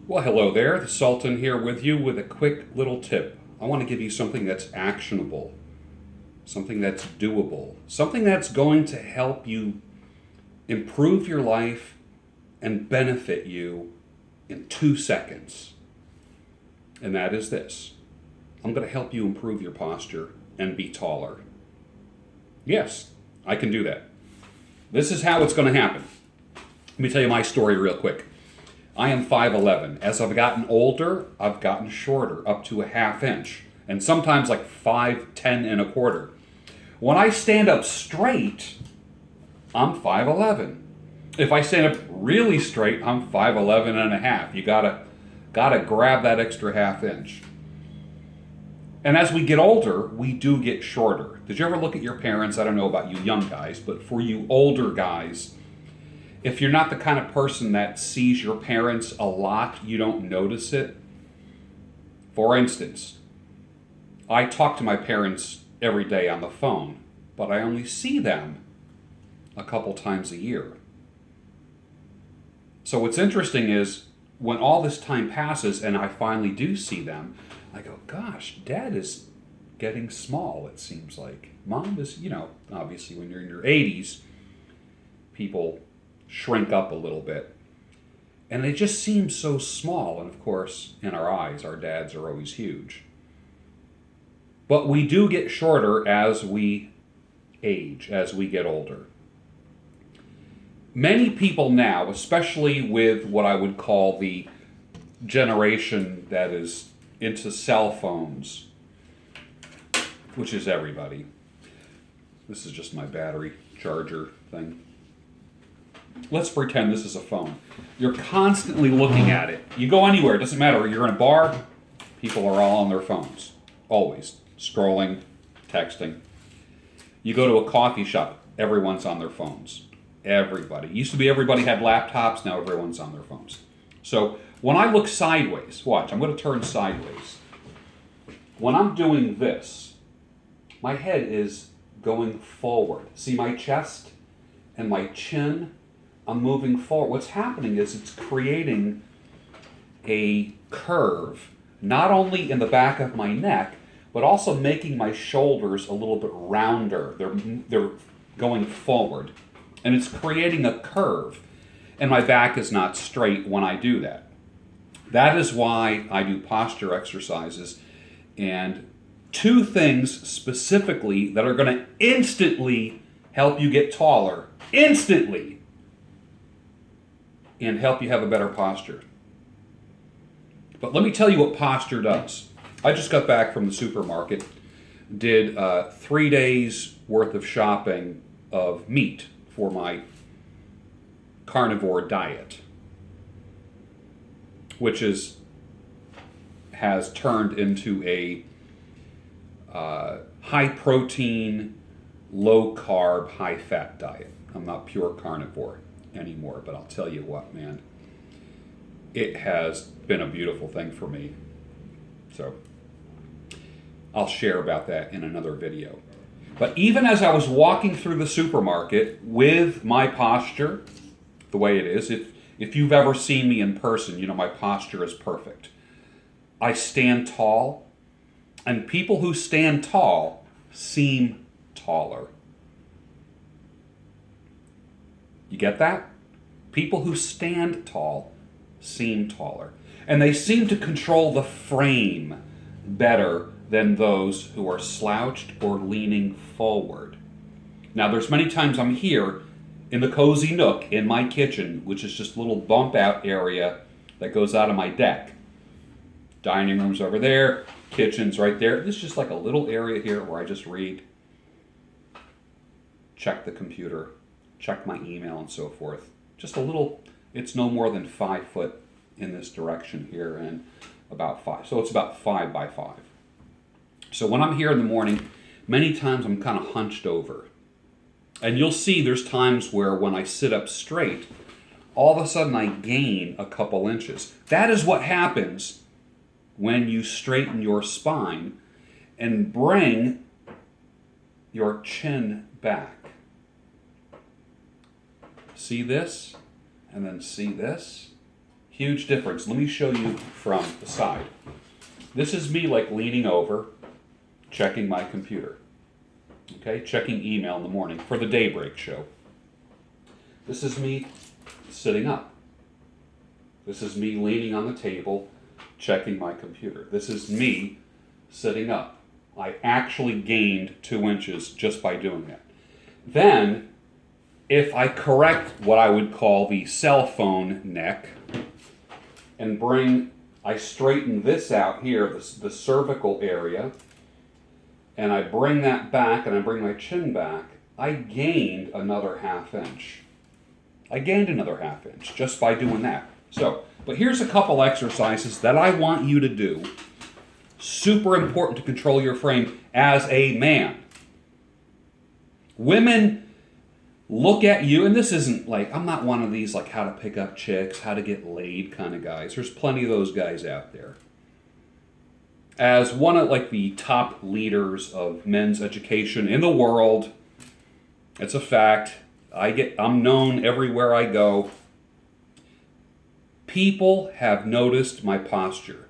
Well, hello there. The Sultan here with you with a quick little tip. I want to give you something that's actionable, something that's doable, something that's going to help you improve your life and benefit you in 2 seconds. And that is this. I'm going to help you improve your posture and be taller. Yes, I can do that. This is how it's going to happen. Let me tell you my story real quick. I am 5'11". As I've gotten older, I've gotten shorter, up to a ½ inch, and sometimes like 5'10½". When I stand up straight, I'm 5'11". If I stand up really straight, I'm 5'11½". You gotta grab that extra ½ inch. And as we get older, we do get shorter. Did you ever look at your parents? I don't know about you young guys, but for you older guys, if you're not the kind of person that sees your parents a lot, you don't notice it. For instance, I talk to my parents every day on the phone, but I only see them a couple times a year. So what's interesting is when all this time passes and I finally do see them, I go, gosh, Dad is getting small, it seems like. Mom is, obviously when you're in your 80s, people shrink up a little bit. And they just seem so small. And of course, in our eyes, our dads are always huge. But we do get shorter as we age, as we get older. Many people now, especially with what I would call the generation that is into cell phones, which is everybody. This is just my battery charger thing. Let's pretend this is a phone. You're constantly looking at it. You go anywhere, it doesn't matter. You're in a bar, people are all on their phones. Always. Scrolling, texting. You go to a coffee shop, everyone's on their phones. Everybody. It used to be everybody had laptops, now everyone's on their phones. So when I look sideways, watch, I'm going to turn sideways. When I'm doing this, my head is going forward. See my chest and my chin? I'm moving forward. What's happening is it's creating a curve, not only in the back of my neck, but also making my shoulders a little bit rounder. They're going forward. And it's creating a curve. And my back is not straight when I do that. That is why I do posture exercises. And two things specifically that are going to instantly help you get taller. Instantly. And help you have a better posture. But let me tell you what posture does. I just got back from the supermarket, did 3 days worth of shopping of meat for my carnivore diet, which has turned into a high protein, low carb, high fat diet. I'm not pure carnivore anymore, but I'll tell you what, man, it has been a beautiful thing for me. So I'll share about that in another video. But even as I was walking through the supermarket with my posture, the way it is, if you've ever seen me in person, my posture is perfect. I stand tall, and people who stand tall seem taller. You get that? People who stand tall seem taller. And they seem to control the frame better than those who are slouched or leaning forward. Now, there's many times I'm here in the cozy nook in my kitchen, which is just a little bump out area that goes out of my deck. Dining room's over there, kitchen's right there. This is just like a little area here where I just read, check the computer, check my email and so forth. Just a little, it's no more than 5 foot in this direction here and about 5. So it's about 5 by 5. So when I'm here in the morning, many times I'm kind of hunched over. And you'll see there's times where when I sit up straight, all of a sudden I gain a couple inches. That is what happens when you straighten your spine and bring your chin back. See this? And then see this? Huge difference. Let me show you from the side. This is me like leaning over, checking my computer. Okay, checking email in the morning for the Daybreak show. This is me sitting up. This is me leaning on the table, checking my computer. This is me sitting up. I actually gained 2 inches just by doing that. Then, if I correct what I would call the cell phone neck and I straighten this out here, the cervical area, and I bring that back and I bring my chin back, I gained another 1/2 inch. I gained another 1/2 inch just by doing that. So, but here's a couple exercises that I want you to do. Super important to control your frame as a man. Women look at you, and this isn't like, I'm not one of these like how to pick up chicks, how to get laid kind of guys. There's plenty of those guys out there. As one of like the top leaders of men's education in the world, it's a fact. I'm known everywhere I go. People have noticed my posture.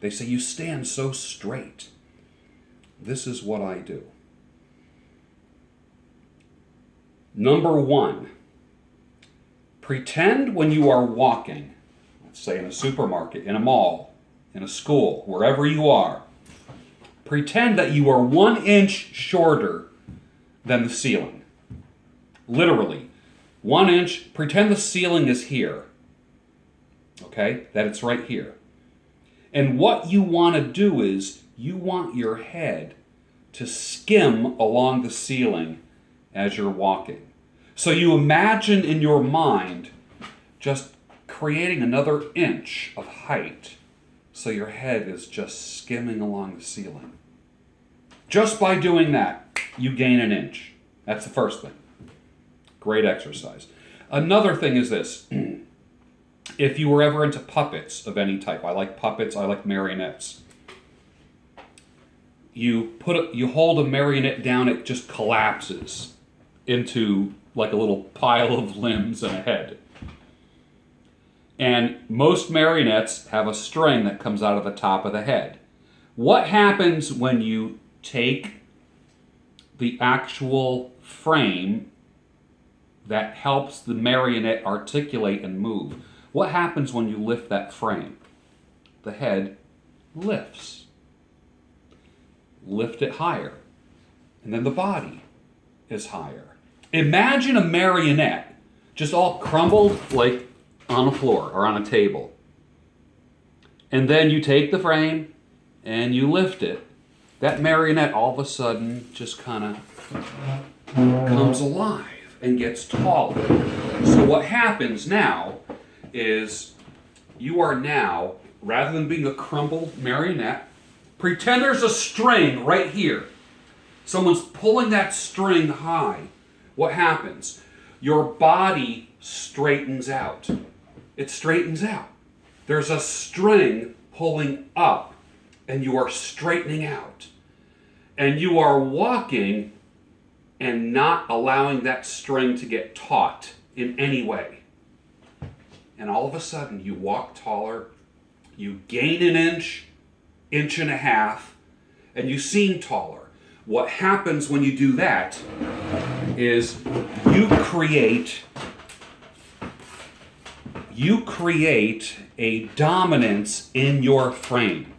They say, you stand so straight. This is what I do. Number 1, pretend when you are walking, let's say in a supermarket, in a mall, in a school, wherever you are, pretend that you are 1 inch shorter than the ceiling. Literally, 1 inch, pretend the ceiling is here. Okay, that it's right here. And what you want to do is, you want your head to skim along the ceiling as you're walking. So you imagine in your mind just creating another inch of height so your head is just skimming along the ceiling. Just by doing that, you gain 1 inch. That's the first thing. Great exercise. Another thing is this. If you were ever into puppets of any type, I like puppets, I like marionettes. You hold a marionette down, it just collapses into like a little pile of limbs and a head. And most marionettes have a string that comes out of the top of the head. What happens when you take the actual frame that helps the marionette articulate and move? What happens when you lift that frame? The head lifts. Lift it higher. And then the body is higher. Imagine a marionette just all crumbled like on a floor or on a table. And then you take the frame and you lift it. That marionette all of a sudden just kind of comes alive and gets taller. So what happens now is you are now, rather than being a crumbled marionette, pretend there's a string right here. Someone's pulling that string high. What happens? Your body straightens out. It straightens out. There's a string pulling up, and you are straightening out. And you are walking and not allowing that string to get taut in any way. And all of a sudden, you walk taller, you gain 1 inch, 1.5 inches, and you seem taller. What happens when you do that is you create a dominance in your frame.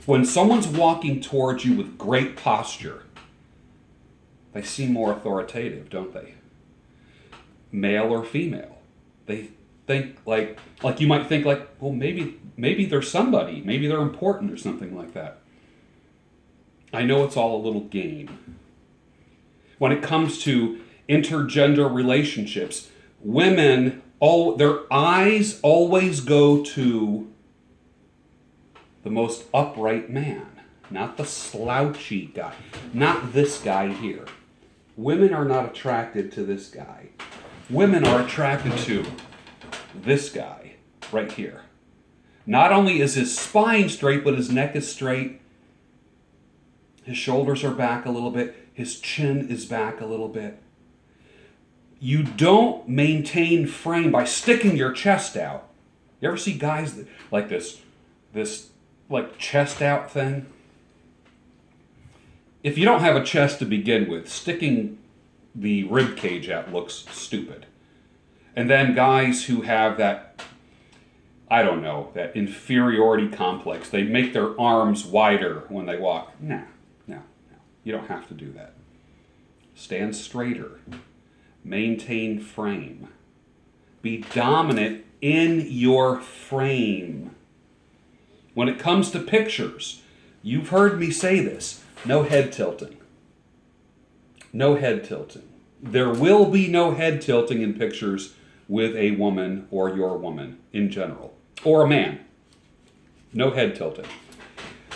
When someone's walking towards you with great posture, they seem more authoritative, don't they? Male or female. They think like you might think like, well, maybe they're somebody, maybe they're important or something like that. I know it's all a little game. When it comes to intergender relationships, women, their eyes always go to the most upright man, not the slouchy guy, not this guy here. Women are not attracted to this guy. Women are attracted to this guy right here. Not only is his spine straight, but his neck is straight. His shoulders are back a little bit. His chin is back a little bit. You don't maintain frame by sticking your chest out. You ever see guys that, like this like chest out thing? If you don't have a chest to begin with, sticking the rib cage out looks stupid. And then guys who have that, I don't know, that inferiority complex, they make their arms wider when they walk. No. You don't have to do that. Stand straighter. Maintain frame. Be dominant in your frame. When it comes to pictures, you've heard me say this, no head tilting. No head tilting. There will be no head tilting in pictures with a woman or your woman in general, or a man. No head tilting.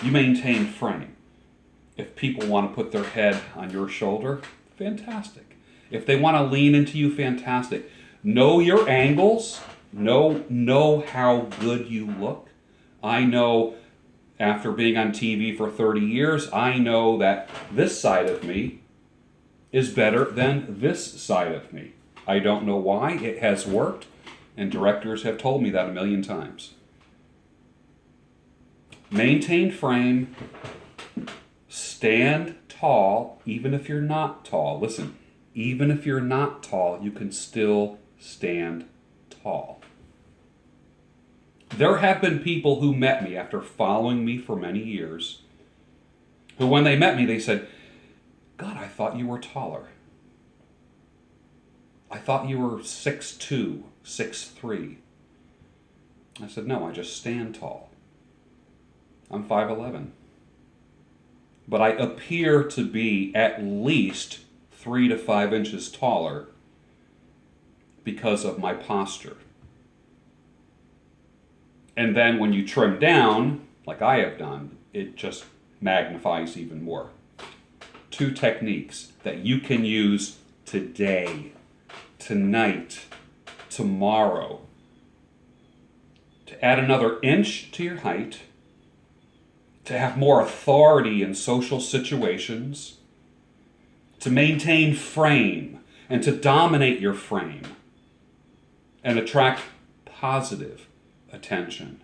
You maintain frame. If people want to put their head on your shoulder, fantastic. If they want to lean into you, fantastic. Know your angles. Know how good you look. I know, after being on TV for 30 years, I know that this side of me is better than this side of me. I don't know why. It has worked, and directors have told me that a million times. Maintain frame. Stand tall, even if you're not tall. Listen, even if you're not tall, you can still stand tall. There have been people who met me after following me for many years, who when they met me, they said, God, I thought you were taller. I thought you were 6'2", 6'3". I said, no, I just stand tall. I'm 5'11". But I appear to be at least 3 to 5 inches taller because of my posture. And then when you trim down, like I have done, it just magnifies even more. 2 techniques that you can use today, tonight, tomorrow, to add another inch to your height, to have more authority in social situations, to maintain frame, and to dominate your frame, and attract positive attention.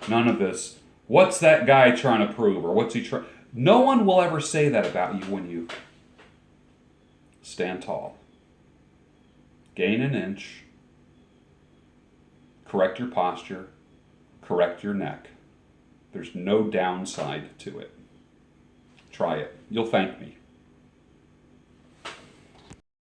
None of this, what's that guy trying to prove, or what's he trying... No one will ever say that about you when you stand tall. Gain an inch, correct your posture, correct your neck. There's no downside to it. Try it. You'll thank me.